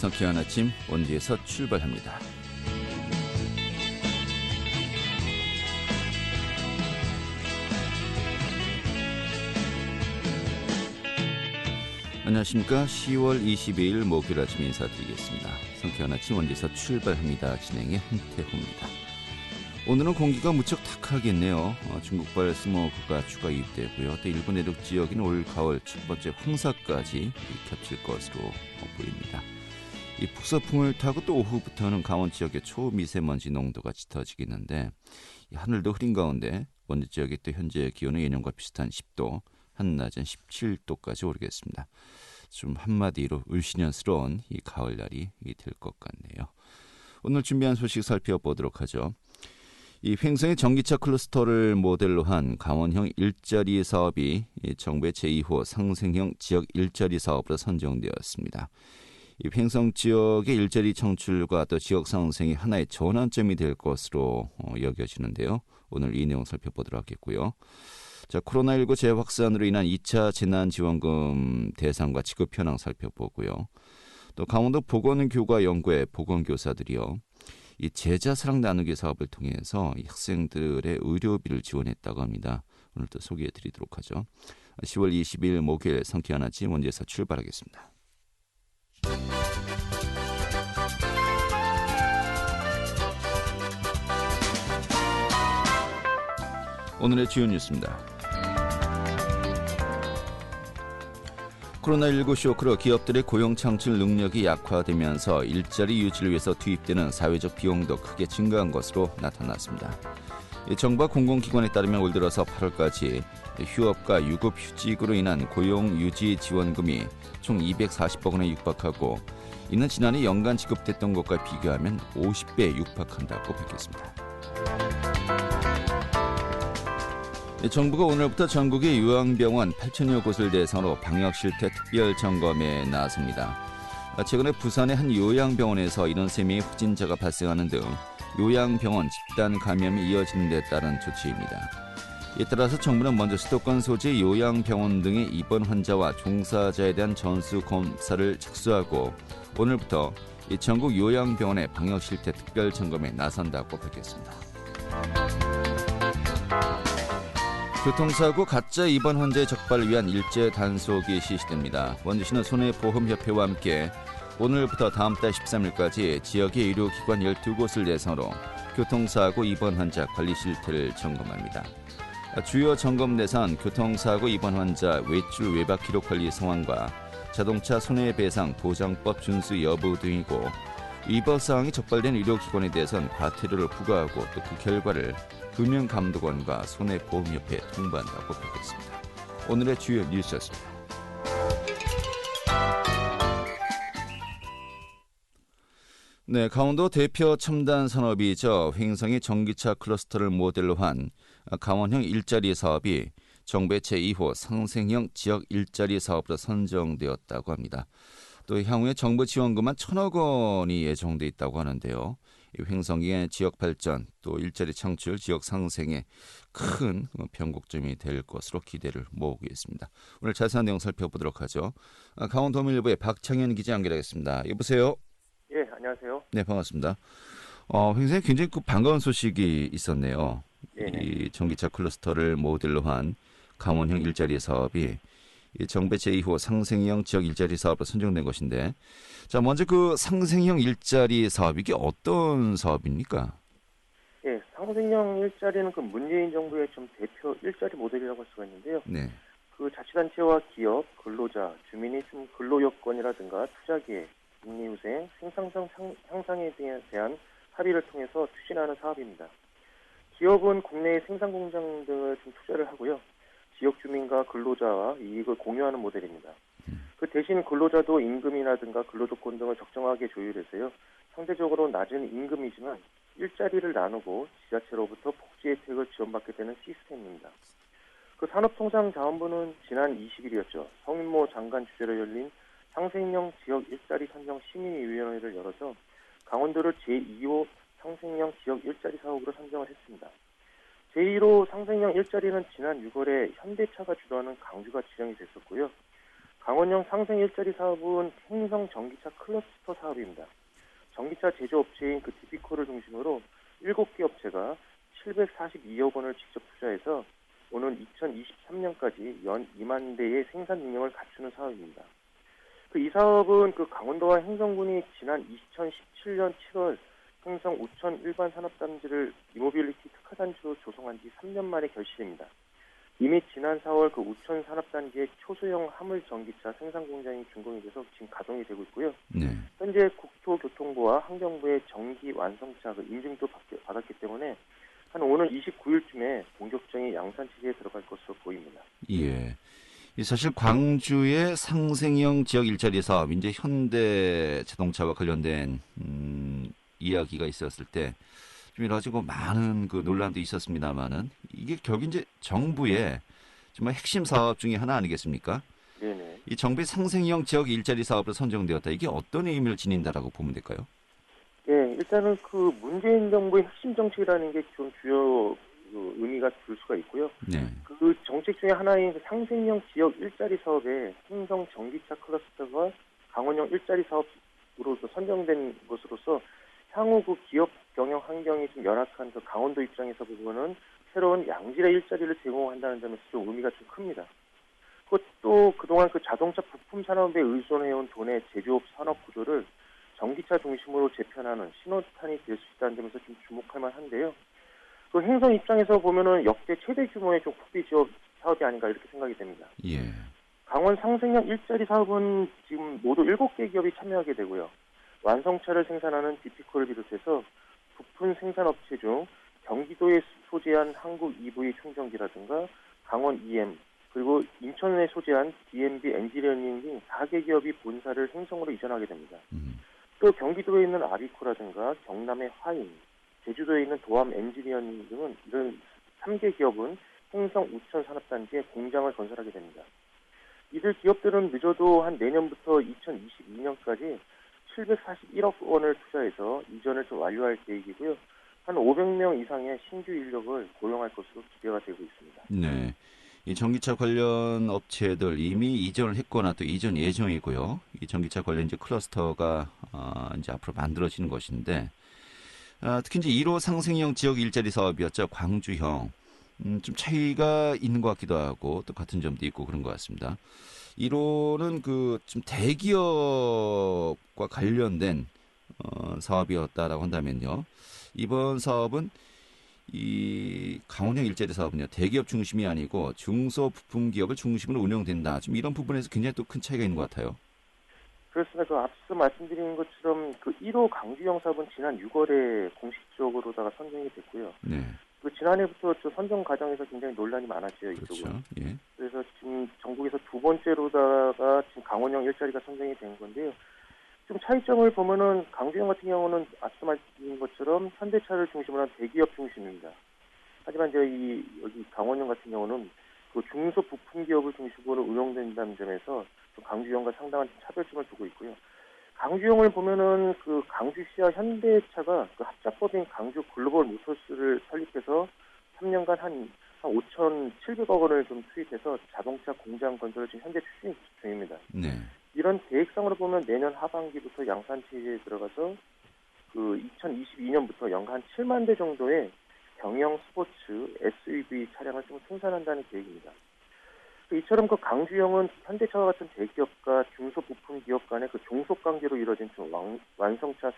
상쾌한 아침 원주에서 출발합니다. 안녕하십니까. 10월 22일 목요일 아침 인사드리겠습니다. 상쾌한 아침 원주에서 출발합니다. 진행의 한태호입니다. 오늘은 공기가 무척 탁하겠네요. 중국발 스모그가 추가 유입되고요. 또 일본 내륙 지역인 올 가을 첫 번째 황사까지 겹칠 것으로 보입니다. 이 북서풍을 타고 또 오후부터는 강원 지역의 초미세먼지 농도가 짙어지겠는데 하늘도 흐린 가운데 원주 지역의 또 현재 기온은 예년과 비슷한 10도, 한낮은 17도까지 오르겠습니다. 좀 한마디로 을씨년스러운 이 가을날이 될 것 같네요. 오늘 준비한 소식 살펴보도록 하죠. 이 횡성의 전기차 클러스터를 모델로 한 강원형 일자리 사업이 정부의 제2호 상생형 지역 일자리 사업으로 선정되었습니다. 이 횡성 지역의 일자리 창출과 또 지역 상생이 하나의 전환점이 될 것으로 여겨지는데요. 오늘 이 내용 살펴보도록 하겠고요. 자, 코로나19 재확산으로 인한 2차 재난지원금 대상과 지급 현황 살펴보고요. 또 강원도 보건교과연구회 보건교사들이요. 이 제자사랑 나누기 사업을 통해서 이 학생들의 의료비를 지원했다고 합니다. 오늘 또 소개해드리도록 하죠. 10월 20일 목요일 상쾌한 아침 원주에서 출발하겠습니다. 오늘의 주요 뉴스입니다. 코로나19 쇼크로 기업들의 고용 창출 능력이 약화되면서 일자리 유지를 위해서 투입되는 사회적 비용도 크게 증가한 것으로 나타났습니다. 정부와 공공기관에 따르면 올 들어서 8월까지 휴업과 유급휴직으로 인한 고용유지 지원금이 총 240억 원에 육박하고 이는 지난해 연간 지급됐던 것과 비교하면 50배 육박한다고 밝혔습니다. 정부가 오늘부터 전국의 요양병원 8천여 곳을 대상으로 방역실태 특별점검에 나섭니다. 최근에 부산의 한 요양병원에서 73명의 확진자가 발생하는 등 요양병원 집단 감염이 이어지는 데 따른 조치입니다. 이에 따라서 정부는 먼저 수도권 소재 요양병원 등의 입원 환자와 종사자에 대한 전수검사를 착수하고 오늘부터 전국 요양병원의 방역실태 특별점검에 나선다고 밝혔습니다. 교통사고 가짜 입원 환자의 적발을 위한 일제 단속이 실시됩니다. 원주시는 손해보험협회와 함께 오늘부터 다음 달 13일까지 지역의 의료기관 12곳을 대상으로 교통사고 입원 환자 관리 실태를 점검합니다. 주요 점검 대상 교통사고 입원 환자 외출 외박 기록 관리 상황과 자동차 손해배상 보장법 준수 여부 등이고 위법 사항이 적발된 의료기관에 대해서는 과태료를 부과하고 또 그 결과를 금융감독원과 손해보험협회에 통보한다고 밝혔습니다. 오늘의 주요 뉴스였습니다. 네, 강원도 대표 첨단 산업이죠. 횡성의 전기차 클러스터를 모델로 한 강원형 일자리 사업이 정부의 제2호 상생형 지역 일자리 사업으로 선정되었다고 합니다. 또 향후에 정부 지원금만 1,000억 원이 예정돼 있다고 하는데요. 횡성의 지역 발전, 또 일자리 창출, 지역 상생에 큰 변곡점이 될 것으로 기대를 모으고 있습니다. 오늘 자세한 내용 살펴보도록 하죠. 강원도민일보의 박창현 기자 연결하겠습니다. 여보세요? 예, 안녕하세요. 네, 반갑습니다. 횡성에 굉장히 반가운 소식이 있었네요. 네네. 이 전기차 클러스터를 모델로 한 강원형 일자리 사업이 정부의 제2호 상생형 지역 일자리 사업으로 선정된 것인데, 자, 먼저 그 상생형 일자리 사업, 이게 어떤 사업입니까? 예, 상생형 일자리는 그 문재인 정부의 좀 대표 일자리 모델이라고 할 수가 있는데요. 네. 그 자치단체와 기업, 근로자, 주민이 좀 근로 여건이라든가 투자기회, 복리후생, 생산성 향상에 대한 합의를 통해서 추진하는 사업입니다. 기업은 국내의 생산 공장 등을 좀 투자를 하고요. 지역 주민과 근로자와 이익을 공유하는 모델입니다. 그 대신 근로자도 임금이라든가 근로조건 등을 적정하게 조율해서요. 상대적으로 낮은 임금이지만 일자리를 나누고 지자체로부터 복지 혜택을 지원받게 되는 시스템입니다. 그 산업통상자원부는 지난 20일이었죠. 성인모 장관 주재로 열린 상생형 지역 일자리 선정 심의위원회를 열어서 강원도를 제2호 상생형 지역 일자리 사업으로 선정을 했습니다. 제1호 상생형 일자리는 지난 6월에 현대차가 주도하는 강주가 지정이 됐었고요. 강원형 상생 일자리 사업은 행성 전기차 클러스터 사업입니다. 전기차 제조업체인 그 디피코를 중심으로 7개 업체가 742억 원을 직접 투자해서 오는 2023년까지 연 2만 대의 생산 능력을 갖추는 사업입니다. 이 사업은 그 강원도와 행성군이 지난 2017년 7월 행성 우천 일반 산업단지를 이모빌리티 특화단지로 조성한 지 3년 만에 결실입니다. 이미 지난 4월 그 우천 산업단지의 초소형 화물 전기차 생산 공장이 준공이 돼서 지금 가동이 되고 있고요. 네. 현재 국토교통부와 환경부의 정기 완성차 인증도 받았기 때문에 한 오는 29일쯤에 본격적인 양산 체제에 들어갈 것으로 보입니다. 예. 사실 광주의 상생형 지역 일자리 사업, 이제 현대 자동차와 관련된 이야기가 있었을 때 좀 여러 가지 많은 그 논란도 있었습니다만은 이게 결국 이제 정부의 정말 핵심 사업 중에 하나 아니겠습니까? 네네. 이 정부의 상생형 지역 일자리 사업으로 선정되었다. 이게 어떤 의미를 지닌다라고 보면 될까요? 예, 일단은 그 문재인 정부의 핵심 정책이라는 게 좀 주요 의미가 들 수가 있고요. 네. 그 정책 중에 하나인 그 상생형 지역 일자리 사업에 행성 전기차 클러스터가 강원형 일자리 사업으로 선정된 것으로서 향후 그 기업 경영 환경이 좀 열악한 그 강원도 입장에서 보면은 새로운 양질의 일자리를 제공한다는 점에서 좀 의미가 좀 큽니다. 그것도 그동안 그 자동차 부품 산업에 의존해온 도내 제조업 산업 구조를 전기차 중심으로 재편하는 신호탄이 될 수 있다는 점에서 좀 주목할 만한데요. 그 행성 입장에서 보면은 역대 최대 규모의 좀 국비 지원 사업이 아닌가 이렇게 생각이 됩니다. 예. 강원 상생형 일자리 사업은 지금 모두 7개 기업이 참여하게 되고요. 완성차를 생산하는 디피코를 비롯해서 부품 생산업체 중 경기도에 소재한 한국 EV 충전기라든가 강원 EM 그리고 인천에 소재한 DMB 엔지니어링 등 4개 기업이 본사를 행성으로 이전하게 됩니다. 또 경기도에 있는 아비코라든가 경남의 화인, 제주도에 있는 도암 엔지니어링 등은 이런 3개 기업은 행성 우천 산업단지에 공장을 건설하게 됩니다. 이들 기업들은 늦어도 한 내년부터 2022년까지 741억 원을 투자해서 이전을 좀 완료할 계획이고요. 한 500명 이상의 신규 인력을 고용할 것으로 기대가 되고 있습니다. 네. 이 전기차 관련 업체들 이미 이전을 했거나 또 이전 예정이고요. 이 전기차 관련 이제 클러스터가 이제 앞으로 만들어지는 것인데 특히 이제 1호 상생형 지역 일자리 사업이었죠. 광주형. 좀 차이가 있는 것 같기도 하고 또 같은 점도 있고 그런 것 같습니다. 1호는 그 좀 대기업과 관련된 사업이었다라고 한다면요. 이번 사업은 이 강원형 일자리 사업은요. 대기업 중심이 아니고 중소부품기업을 중심으로 운영된다. 좀 이런 부분에서 굉장히 또 큰 차이가 있는 것 같아요. 그렇습니다. 그 앞서 말씀드린 것처럼 그 1호 강주형 사업은 지난 6월에 공식적으로다가 선정이 됐고요. 네. 그 지난해부터 저 선정 과정에서 굉장히 논란이 많았죠. 이쪽은. 그렇죠. 예. 그래서 지금 전국에서 두 번째로다가 지금 강원형 일자리가 선정이 된 건데요. 좀 차이점을 보면은 강주형 같은 경우는 앞서 말씀드린 것처럼 현대차를 중심으로 한 대기업 중심입니다. 하지만 여기 강원형 같은 경우는 그 중소부품 기업을 중심으로 운영된다는 점에서 좀 강주형과 상당한 차별점을 두고 있고요. 강주형을 보면은 그 강주시와 현대차가 그 합작법인 강주 글로벌 모터스를 설립해서 3년간 한 5,700억 원을 좀 투입해서 자동차 공장 건설을 지금 현재 추진 중입니다. 네. 이런 계획상으로 보면 내년 하반기부터 양산 체제에 들어가서 그 2022년부터 연간 7만 대 정도의 경영 스포츠 SUV 차량을 좀 생산한다는 계획입니다. 이처럼 그 강주형은 현대차와 같은 대기업과 중소부품 기업 간의 그 종속 관계로 이루어진 좀 완성차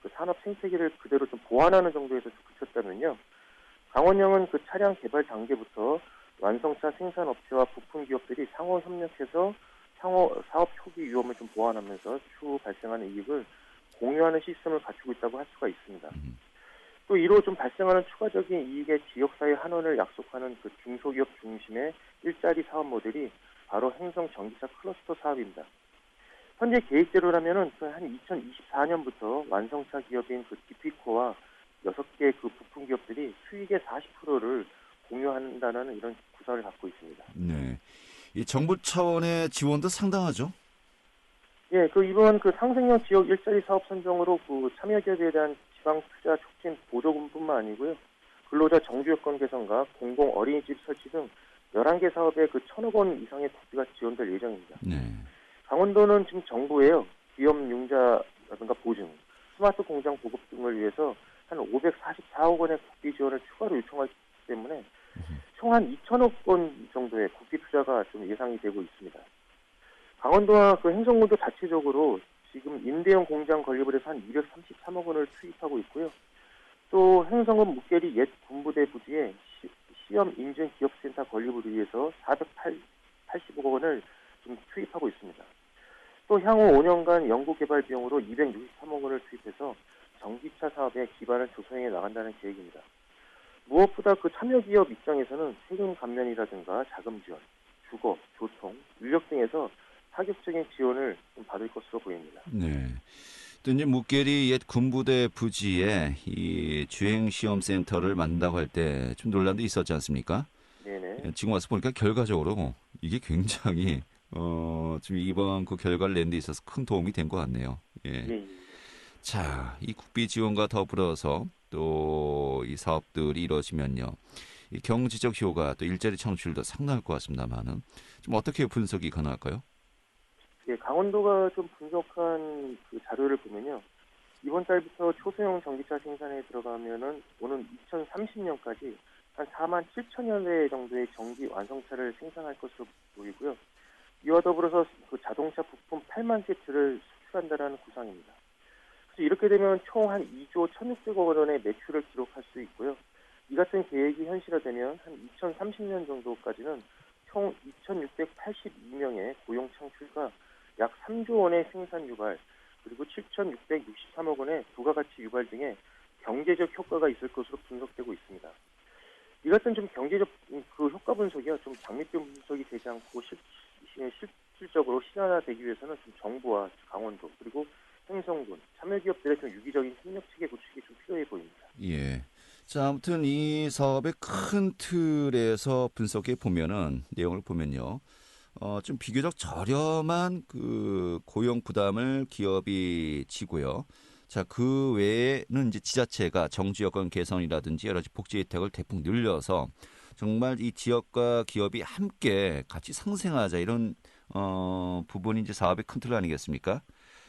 그 산업 생태계를 그대로 좀 보완하는 정도에서 그쳤다면요. 강원형은 그 차량 개발 단계부터 완성차 생산업체와 부품 기업들이 상호 협력해서 상호 사업 초기 위험을 좀 보완하면서 추후 발생하는 이익을 공유하는 시스템을 갖추고 있다고 할 수가 있습니다. 또 이로 좀 발생하는 추가적인 이익의 지역사회 환원을 약속하는 그 중소기업 중심의 일자리 사업 모델이 바로 행성 전기차 클러스터 사업입니다. 현재 계획대로라면은 한 2024년부터 완성차 기업인 그 디피코와 6개 그 부품 기업들이 수익의 40%를 공유한다는 이런 구상을 갖고 있습니다. 네. 이 정부 차원의 지원도 상당하죠? 예, 그 이번 그 상생형 지역 일자리 사업 선정으로 그 참여 기업에 대한 지방 투자 촉진 보조금뿐만 아니고요. 근로자 정규 여건 개선과 공공 어린이집 설치 등 11개 사업에 그 1,000억 원 이상의 국비가 지원될 예정입니다. 네. 강원도는 지금 정부에요. 기업 융자라든가 보증, 스마트 공장 보급 등을 위해서 한 544억 원의 국비 지원을 추가로 요청하기 때문에 총 한 2천억 원 정도의 국비 투자가 좀 예상이 되고 있습니다. 강원도와 그 행성군도 자체적으로 지금 임대용 공장 건립을 해서 한 233억 원을 투입하고 있고요. 또 행성군 묵계리 옛 군부대 부지에 시험 인증 기업센터 건립을 위해서 480억 원을 좀 투입하고 있습니다. 또 향후 5년간 연구개발 비용으로 263억 원을 투입해서 전기차 사업의 기반을 조성해 나간다는 계획입니다. 무엇보다 그 참여기업 입장에서는 세금 감면이라든가 자금 지원, 주거, 교통, 인력 등에서 파격적인 지원을 좀 받을 것으로 보입니다. 네. 또 이제 묵계리 옛 군부대 부지에 이 주행 시험 센터를 만든다고 할 때 좀 논란도 있었지 않습니까? 네네. 지금 와서 보니까 결과적으로 이게 굉장히 지금 이번 그 결과를 낸 데 있어서 큰 도움이 된 것 같네요. 예. 예. 자, 이 국비 지원과 더불어서 또 이 사업들이 이루어지면요. 이 경제적 효과 또 일자리 창출도 상당할 것 같습니다만은 좀 어떻게 분석이 가능할까요? 예, 강원도가 좀 분석한 그 자료를 보면요. 이번 달부터 초소형 전기차 생산에 들어가면은 오는 2030년까지 한 4만 7천여 대 정도의 전기 완성차를 생산할 것으로 보이고요. 이와 더불어서 그 자동차 부품 8만 세트를 수출한다라는 구상입니다. 그래서 이렇게 되면 총 한 2조 1,600억 원의 매출을 기록할 수 있고요. 이 같은 계획이 현실화되면 한 2030년 정도까지는 총 2,682명의 고용 창출과 약 3조 원의 생산 유발, 그리고 7,663억 원의 부가가치 유발 등의 경제적 효과가 있을 것으로 분석되고 있습니다. 이 같은 좀 경제적 그 효과 분석이요, 좀 장밋빛 분석이 되지 않고 실질적으로 실현화되기 위해서는 좀 정부와 강원도 그리고 행성군, 참여기업들의 좀 유기적인 협력 체계 구축이 좀 필요해 보입니다. 예. 자, 아무튼 이 사업의 큰 틀에서 분석해 보면은 내용을 보면요. 좀 비교적 저렴한 그 고용 부담을 기업이 지고요. 자, 그 외에는 이제 지자체가 정지 여건 개선이라든지 여러 가지 복지 혜택을 대폭 늘려서 정말 이 지역과 기업이 함께 같이 상생하자 이런 부분이 이제 사업의 큰 틀 아니겠습니까?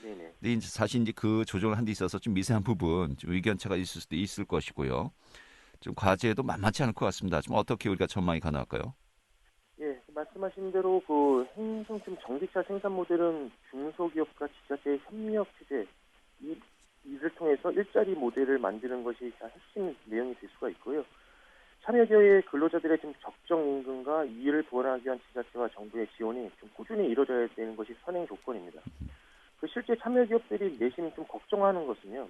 네네. 근데 이제 사실 이제 그 조정을 한 데 있어서 좀 미세한 부분, 좀 의견차가 있을 수도 있을 것이고요. 좀 과제도 만만치 않을 것 같습니다. 좀 어떻게 우리가 전망이 가능할까요? 예, 말씀하신 대로 그 행성팀 전기차 생산 모델은 중소기업과 지자체의 협력 체제 이를 통해서 일자리 모델을 만드는 것이 핵심 내용이 될 수가 있고요. 참여기업의 근로자들의 좀 적정 임금과 이의를 보완하기 위한 지자체와 정부의 지원이 좀 꾸준히 이루어져야 되는 것이 선행 조건입니다. 그 실제 참여기업들이 내심 좀 걱정하는 것은요.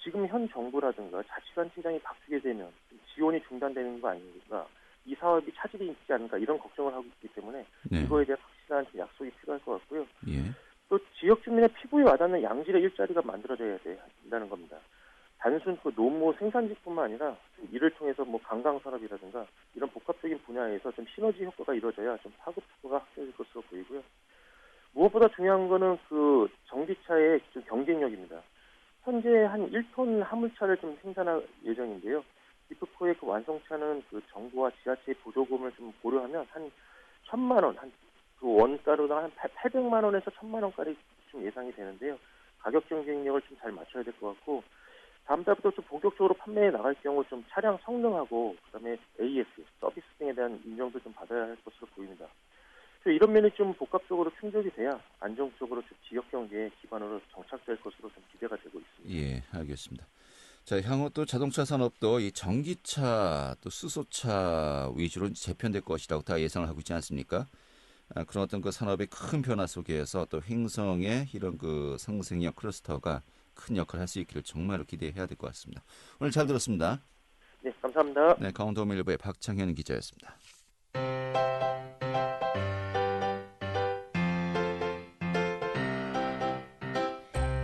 지금 현 정부라든가 자치단체장이 바뀌게 되면 지원이 중단되는 거 아닙니까? 이 사업이 차질이 있지 않을까 이런 걱정을 하고 있기 때문에 네. 이거에 대한 확실한 약속이 필요할 것 같고요. 예. 또 지역 주민의 피부에 와닿는 양질의 일자리가 만들어져야 된다는 겁니다. 단순 그 노무 생산직뿐만 아니라 이를 통해서 뭐 관광산업이라든가 이런 복합적인 분야에서 좀 시너지 효과가 이루어져야 좀 파급 효과가 확대될 것으로 보이고요. 무엇보다 중요한 거는 그 전기차의 좀 경쟁력입니다. 현재 한 1톤 화물차를 좀 생산할 예정인데요. 기프코의 그 완성차는 그 정부와 지자체의 보조금을 좀 고려하면 한 1,000만 원, 한 그 원가로당 한 800만 원에서 1,000만 원까지 좀 예상이 되는데요. 가격 경쟁력을 좀 잘 맞춰야 될 것 같고 다음 달부터 좀 본격적으로 판매해 나갈 경우 좀 차량 성능하고 그다음에 AS 서비스 등에 대한 인정도 좀 받아야 할 것으로 보입니다. 이런 면이 좀 복합적으로 충족이 돼야 안정적으로 좀 지역 경제의 기반으로 정착될 것으로 좀 기대가 되고 있습니다. 예, 알겠습니다. 자, 향후 또 자동차 산업도 이 전기차 또 수소차 위주로 재편될 것이라고 다 예상을 하고 있지 않습니까? 그런 어떤 그 산업의 큰 변화 속에서 또 행성의 이런 그 상생력 클러스터가 큰 역할을 할 수 있기를 정말로 기대해야 될 것 같습니다. 오늘 잘 들었습니다. 네, 감사합니다. 네, 강원도일보의 박창현 기자였습니다.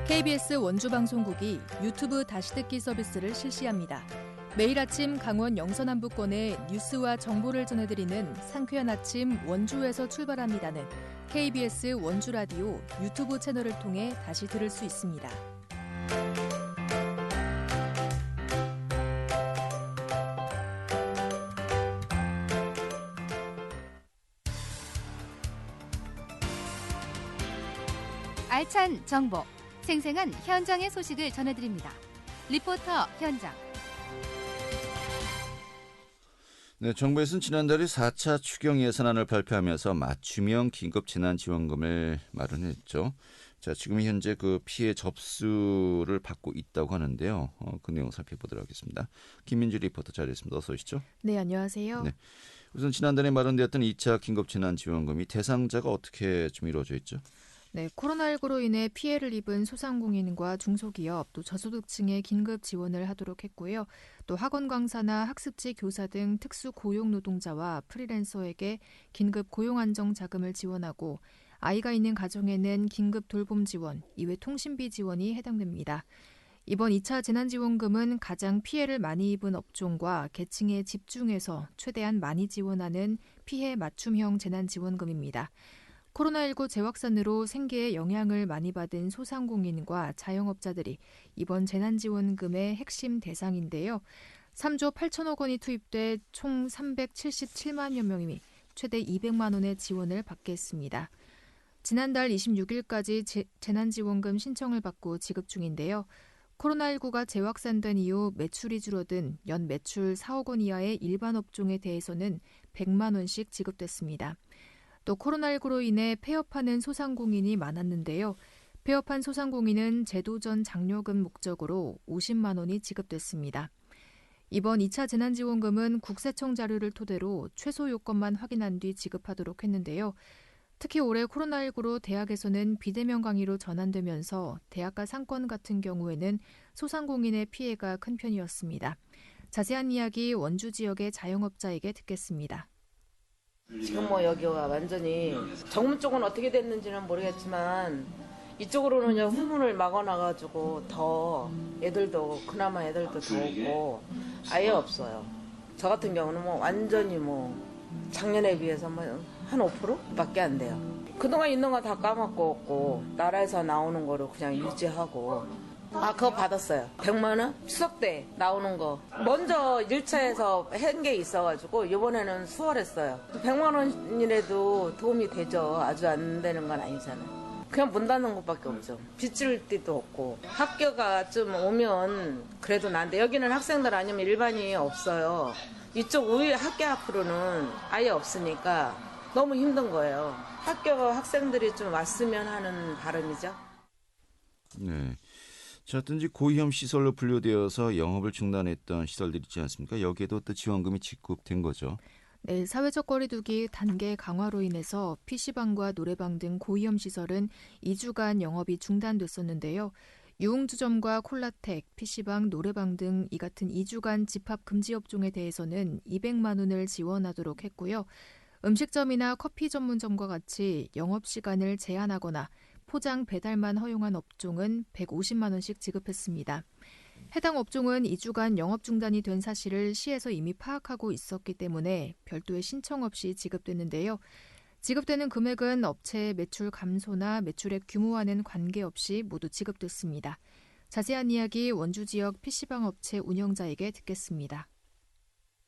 KBS 원주방송국이 유튜브 다시 듣기 서비스를 실시합니다. 매일 아침 강원 영서남부권의 뉴스와 정보를 전해드리는 상쾌한 아침 원주에서 출발합니다는 KBS 원주라디오 유튜브 채널을 통해 다시 들을 수 있습니다. 알찬 정보, 생생한 현장의 소식을 전해드립니다. 리포터 현장. 네, 정부에서는 지난달에 4차 추경 예산안을 발표하면서 맞춤형 긴급재난지원금을 마련했죠. 자, 지금 현재 그 피해 접수를 받고 있다고 하는데요. 그 내용 살펴보도록 하겠습니다. 김민주 리포터 자리했습니다. 어서 오시죠. 네, 안녕하세요. 네. 우선 지난달에 마련되었던 2차 긴급재난지원금이 대상자가 어떻게 좀 이루어져 있죠? 네, 코로나19로 인해 피해를 입은 소상공인과 중소기업, 또 저소득층에 긴급 지원을 하도록 했고요. 또 학원 강사나 학습지 교사 등 특수 고용 노동자와 프리랜서에게 긴급 고용 안정 자금을 지원하고 아이가 있는 가정에는 긴급 돌봄 지원, 이외 통신비 지원이 해당됩니다. 이번 2차 재난지원금은 가장 피해를 많이 입은 업종과 계층에 집중해서 최대한 많이 지원하는 피해 맞춤형 재난지원금입니다. 코로나19 재확산으로 생계에 영향을 많이 받은 소상공인과 자영업자들이 이번 재난지원금의 핵심 대상인데요. 3조 8천억 원이 투입돼 총 377만여 명이 최대 200만 원의 지원을 받겠습니다. 지난달 26일까지 재난지원금 신청을 받고 지급 중인데요. 코로나19가 재확산된 이후 매출이 줄어든 연 매출 4억 원 이하의 일반 업종에 대해서는 100만 원씩 지급됐습니다. 또 코로나19로 인해 폐업하는 소상공인이 많았는데요. 폐업한 소상공인은 제도전 장려금 목적으로 50만 원이 지급됐습니다. 이번 2차 재난지원금은 국세청 자료를 토대로 최소 요건만 확인한 뒤 지급하도록 했는데요. 특히 올해 코로나19로 대학에서는 비대면 강의로 전환되면서 대학가 상권 같은 경우에는 소상공인의 피해가 큰 편이었습니다. 자세한 이야기 원주 지역의 자영업자에게 듣겠습니다. 지금 뭐 여기가 완전히 정문 쪽은 어떻게 됐는지는 모르겠지만 이쪽으로는 그냥 후문을 막아놔가지고 더 애들도 그나마 애들도 더 오고 아예 없어요. 저 같은 경우는 뭐 완전히 뭐 작년에 비해서 뭐 한 5%밖에 안 돼요. 그동안 있는 거 다 까먹고 없고 나라에서 나오는 거로 그냥 유지하고. 아, 그거 받았어요. 100만 원? 추석 때 나오는 거. 먼저 1차에서 한 게 있어가지고 이번에는 수월했어요. 100만 원이라도 도움이 되죠. 아주 안 되는 건 아니잖아요. 그냥 문 닫는 것밖에 없죠. 빚질 데도 없고. 학교가 좀 오면 그래도 난데 여기는 학생들 아니면 일반이 없어요. 이쪽 우리 학교 앞으로는 아예 없으니까 너무 힘든 거예요. 학교 학생들이 좀 왔으면 하는 바람이죠. 네. 자, 어떤지 고위험 시설로 분류되어서 영업을 중단했던 시설들이 있지 않습니까? 여기에도 또 지원금이 지급된 거죠. 네, 사회적 거리두기 단계 강화로 인해서 PC방과 노래방 등 고위험 시설은 2주간 영업이 중단됐었는데요. 유흥주점과 콜라텍, PC방, 노래방 등 이 같은 2주간 집합 금지 업종에 대해서는 200만 원을 지원하도록 했고요. 음식점이나 커피 전문점과 같이 영업시간을 제한하거나 포장 배달만 허용한 업종은 150만 원씩 지급했습니다. 해당 업종은 2주간 영업 중단이 된 사실을 시에서 이미 파악하고 있었기 때문에 별도의 신청 없이 지급됐는데요. 지급되는 금액은 업체의 매출 감소나 매출액 규모와는 관계없이 모두 지급됐습니다. 자세한 이야기 원주 지역 PC방 업체 운영자에게 듣겠습니다.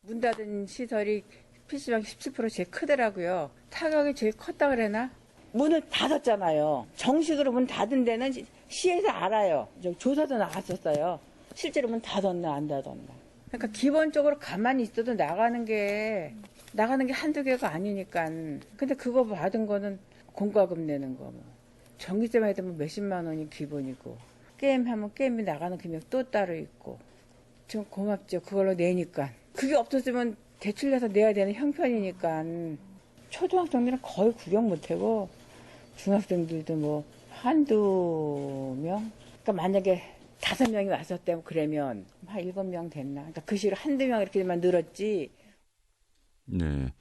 문 닫은 시설이 PC방 17% 제일 크더라고요. 타격이 제일 컸다 그래나? 문을 닫았잖아요. 정식으로 문 닫은 데는 시에서 알아요. 조사도 나갔었어요. 실제로 문 닫았나 안 닫았나. 그러니까 기본적으로 가만히 있어도 나가는 게 한두 개가 아니니까. 근데 그거 받은 거는 공과금 내는 거 뭐. 전기세만 해도 뭐 몇십만 원이 기본이고. 게임하면 게임이 나가는 금액 또 따로 있고. 좀 고맙죠. 그걸로 내니까. 그게 없었으면 대출 내서 내야 되는 형편이니까. 초등학생들은 거의 구경 못하고 중학생들도 뭐 한두 명? 그러니까 만약에 5명이 왔었다면 그러면 한 7명 됐나? 그러니까 그 시로 한두 명 이렇게만 늘었지. 네.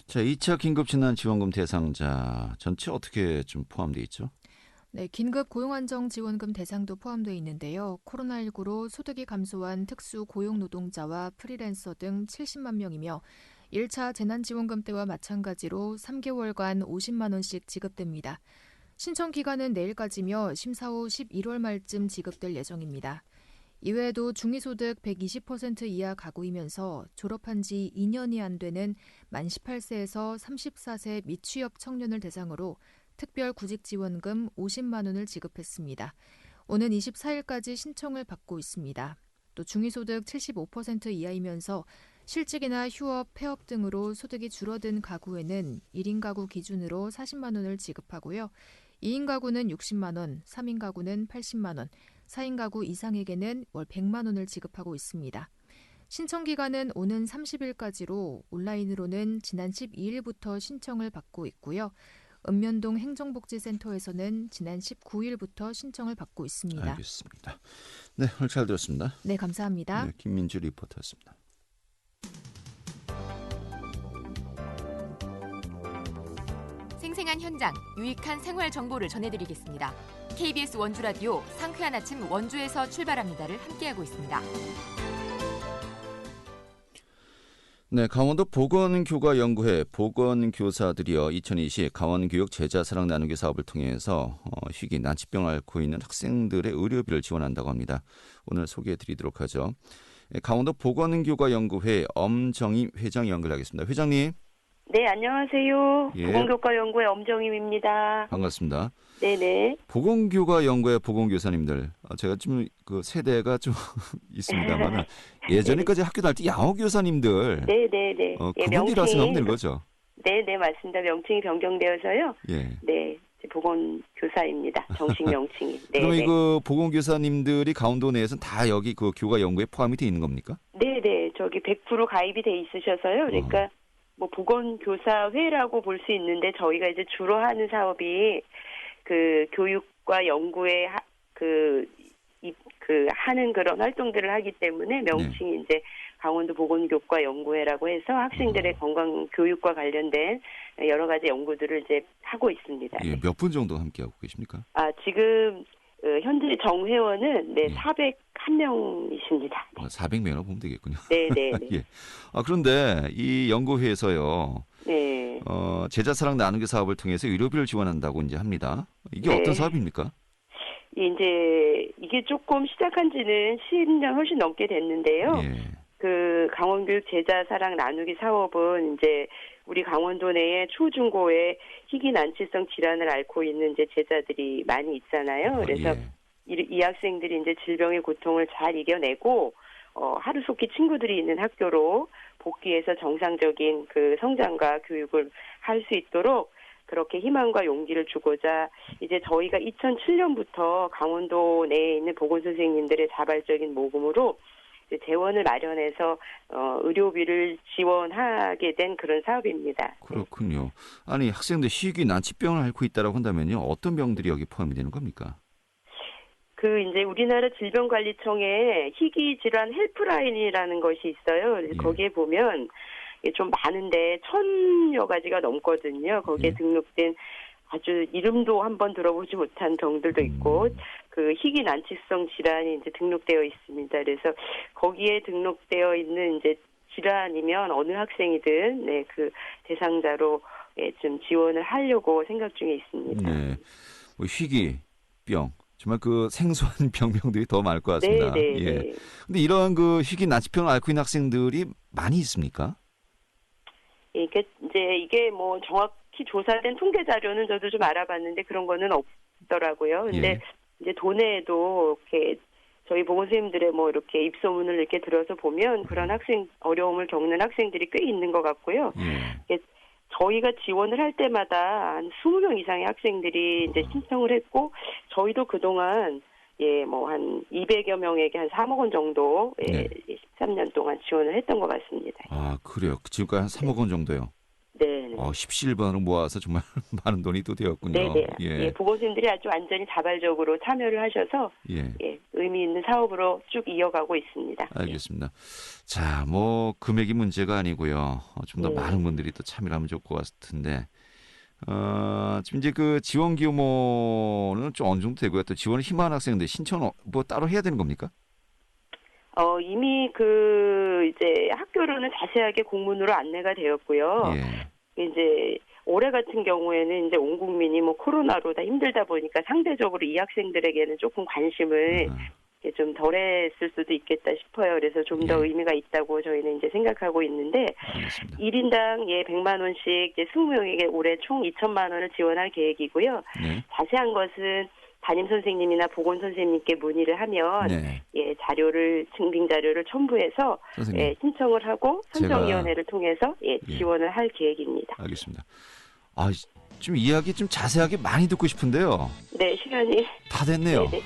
자, 2차 긴급재난지원금 대상자 전체 어떻게 좀 포함되어 있죠? 네, 긴급 고용안정지원금 대상도 포함되어 있는데요. 코로나19로 소득이 감소한 특수 고용노동자와 프리랜서 등 70만 명이며 1차 재난지원금 때와 마찬가지로 3개월간 50만 원씩 지급됩니다. 신청 기간은 내일까지며 심사 후 11월 말쯤 지급될 예정입니다. 이외에도 중위소득 120% 이하 가구이면서 졸업한 지 2년이 안 되는 만 18세에서 34세 미취업 청년을 대상으로 특별구직지원금 50만 원을 지급했습니다. 오는 24일까지 신청을 받고 있습니다. 또 중위소득 75% 이하이면서 실직이나 휴업, 폐업 등으로 소득이 줄어든 가구에는 1인 가구 기준으로 40만 원을 지급하고요. 2인 가구는 60만 원, 3인 가구는 80만 원, 4인 가구 이상에게는 월 100만 원을 지급하고 있습니다. 신청 기간은 오는 30일까지로 온라인으로는 지난 12일부터 신청을 받고 있고요. 읍면동 행정복지센터에서는 지난 19일부터 신청을 받고 있습니다. 알겠습니다. 네, 오늘 잘 들었습니다. 네, 감사합니다. 네, 김민주 리포터였습니다. 생생한 현장, 유익한 생활 정보를 전해드리겠습니다. KBS 원주라디오 상쾌한 아침 원주에서 출발합니다를 함께하고 있습니다. 네, 강원도 보건교과연구회 보건교사들이요 2020 강원교육 제자사랑 나누기 사업을 통해서 희귀 난치병을 앓고 있는 학생들의 의료비를 지원한다고 합니다. 오늘 소개해드리도록 하죠. 강원도 보건교과연구회 엄정임 회장 연결하겠습니다. 회장님. 네, 안녕하세요. 예. 보건교과연구회 엄정임입니다. 반갑습니다. 네네. 보건교과연구회 보건교사님들, 제가 좀 그 세대가 좀 있습니다만 예전에까지 학교 다닐 때 양호교사님들, 네네네. 그분들이라 생각하면 되는 거죠. 네네, 맞습니다. 명칭이 변경되어서요. 예. 네, 보건교사입니다. 정식 명칭이. 그러면 네네. 그 보건교사님들이 강원도 내에서는 다 여기 그 교과연구에 포함이 돼 있는 겁니까? 네네, 저기 100% 가입이 돼 있으셔서요. 그러니까 뭐 보건교사회라고 볼 수 있는데 저희가 이제 주로 하는 사업이 그 교육과 연구에 하는 그런 활동들을 하기 때문에 명칭이 이제 강원도 보건교과연구회라고 해서 학생들의 건강 교육과 관련된 여러 가지 연구들을 이제 하고 있습니다. 예, 몇 분 정도 함께하고 계십니까? 지금 현재 정회원은 401명이십니다. 400명이라고 보면 되겠군요. 네네. 예. 그런데 이 연구회에서요. 네. 제자사랑 나누기 사업을 통해서 의료비를 지원한다고 이제 합니다. 이게 네. 어떤 사업입니까? 이제 이게 조금 시작한 지는 10년 훨씬 넘게 됐는데요. 예. 그 강원교육 제자사랑 나누기 사업은 이제 우리 강원도 내에 초중고에 희귀 난치성 질환을 앓고 있는 이제 제자들이 많이 있잖아요. 그래서 이 학생들이 이제 질병의 고통을 잘 이겨내고 하루속히 친구들이 있는 학교로 복귀해서 정상적인 그 성장과 교육을 할 수 있도록 그렇게 희망과 용기를 주고자 이제 저희가 2007년부터 강원도 내에 있는 보건선생님들의 자발적인 모금으로 이제 재원을 마련해서 의료비를 지원하게 된 그런 사업입니다. 그렇군요. 아니 학생들 희귀 난치병을 앓고 있다라고 한다면요. 어떤 병들이 여기 포함이 되는 겁니까? 이제 우리나라 질병관리청에 희귀 질환 헬프라인이라는 것이 있어요. 그래서 거기에 보면 좀 많은데 1000여 가지가 넘거든요. 거기에 등록된 아주 이름도 한번 들어보지 못한 병들도 있고 그 희귀 난치성 질환이 이제 등록되어 있습니다. 그래서 거기에 등록되어 있는 이제 질환이면 어느 학생이든 그 대상자로 좀 지원을 하려고 생각 중에 있습니다. 네, 뭐 희귀병 정말 그 생소한 병명들이 더 많을 것 같습니다. 네. 예. 근데 이러한 그 희귀 난치병을 앓고 있는 학생들이 많이 있습니까? 이게 뭐 정확히 조사된 통계 자료는 저도 좀 알아봤는데 그런 거는 없더라고요. 근데 이제 도내에도 이렇게 저희 보건선생님들의 뭐 이렇게 입소문을 이렇게 들어서 보면 그런 어려움을 겪는 학생들이 꽤 있는 것 같고요. 저희가 지원을 할 때마다 한 20명 이상의 학생들이 이제 신청을 했고 저희도 그동안 뭐 한 200여 명에게 한 3억 원 정도 13년 동안 지원을 했던 것 같습니다. 그래요. 지금까지 한 3억 원 정도요. 네. 십시일반으로 모아서 정말 많은 돈이 또 되었군요. 네네. 보건선생님들이 아주 완전히 자발적으로 참여를 하셔서 의미 있는 사업으로 쭉 이어가고 있습니다. 알겠습니다. 자, 뭐 금액이 문제가 아니고요. 좀 더 많은 분들이 또 참여를 하면 좋을 것 같은데 지금 이제 그 지원 규모는 좀 어느 정도 되고요. 또 지원을 희망하는 학생들 신청은 뭐 따로 해야 되는 겁니까? 이미 이제 학교로는 자세하게 공문으로 안내가 되었고요. 이제 올해 같은 경우에는 이제 온 국민이 뭐 코로나로 다 힘들다 보니까 상대적으로 이 학생들에게는 조금 관심을 좀 덜했을 수도 있겠다 싶어요. 그래서 좀 더 예. 의미가 있다고 저희는 이제 생각하고 있는데 알겠습니다. 1인당 100만 원씩 이제 20명에게 올해 총 2천만 원을 지원할 계획이고요. 네. 자세한 것은 담임 선생님이나 보건 선생님께 문의를 하면 네. 예, 증빙 자료를 첨부해서 선생님. 예, 신청을 하고 선정위원회를 통해서 예, 예. 지원을 할 계획입니다. 알겠습니다. 아, 좀 이야기 좀 자세하게 많이 듣고 싶은데요. 네, 시간이 다 됐네요. 네네.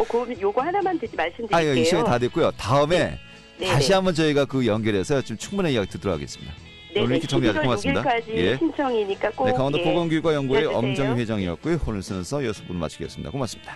그럼 요거 하나만 말씀드릴게요. 아, 이 시간이 다 됐고요. 다음에 네. 다시 한번 저희가 그 연결해서 좀 충분한 이야기 듣도록 하겠습니다. 오늘 이렇게 정리하셔서 고맙습니다. 6일까지 예. 신청이니까 꼭 네, 강원도 예, 보건교육과연구의 알려주세요. 엄정희 회장이었고요. 오늘 순서 여섯 분 마치겠습니다. 고맙습니다.